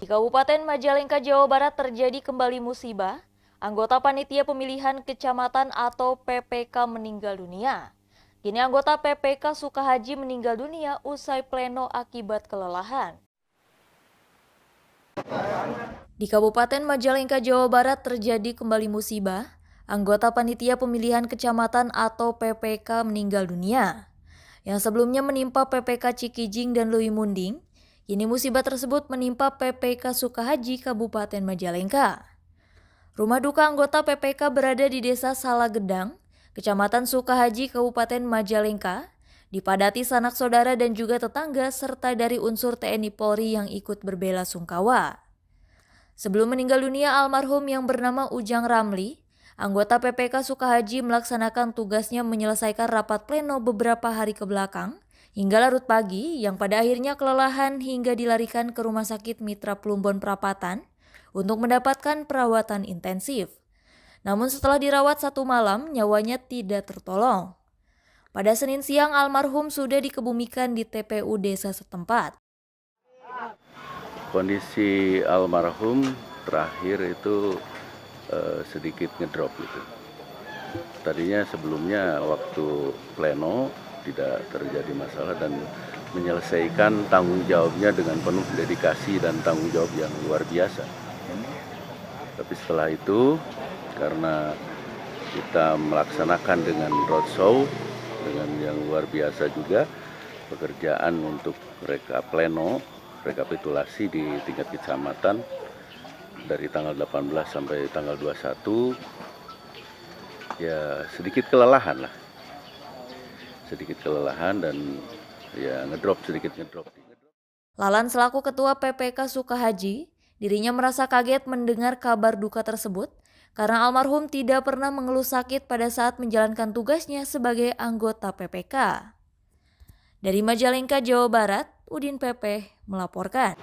Di Kabupaten Majalengka, Jawa Barat terjadi kembali musibah. Anggota Panitia Pemilihan Kecamatan atau PPK meninggal dunia. Kini anggota PPK Sukahaji meninggal dunia usai pleno akibat kelelahan. Di Kabupaten Majalengka, Jawa Barat terjadi kembali musibah. Anggota Panitia Pemilihan Kecamatan atau PPK meninggal dunia. Yang sebelumnya menimpa PPK Cikijing dan Lui Munding, kini musibah tersebut menimpa PPK Sukahaji Kabupaten Majalengka. Rumah duka anggota PPK berada di Desa Salagedang, Kecamatan Sukahaji, Kabupaten Majalengka, dipadati sanak saudara dan juga tetangga serta dari unsur TNI Polri yang ikut berbela sungkawa. Sebelum meninggal dunia almarhum yang bernama Ujang Ramli, anggota PPK Sukahaji melaksanakan tugasnya menyelesaikan rapat pleno beberapa hari ke belakang hingga larut pagi yang pada akhirnya kelelahan hingga dilarikan ke Rumah Sakit Mitra Plumbon Prapatan untuk mendapatkan perawatan intensif. Namun setelah dirawat 1 malam, nyawanya tidak tertolong. Pada Senin siang, almarhum sudah dikebumikan di TPU desa setempat. Kondisi almarhum terakhir itu sedikit ngedrop gitu. Tadinya sebelumnya waktu pleno tidak terjadi masalah dan menyelesaikan tanggung jawabnya dengan penuh dedikasi dan tanggung jawab yang luar biasa. Tapi setelah itu karena kita melaksanakan dengan roadshow dengan yang luar biasa juga, pekerjaan untuk pleno rekapitulasi di tingkat kecamatan dari tanggal 18 sampai tanggal 21 ya sedikit kelelahan dan ya sedikit ngedrop. Lalan selaku ketua PPK Sukahaji, dirinya merasa kaget mendengar kabar duka tersebut karena almarhum tidak pernah mengeluh sakit pada saat menjalankan tugasnya sebagai anggota PPK. Dari Majalengka, Jawa Barat, Udin PP melaporkan.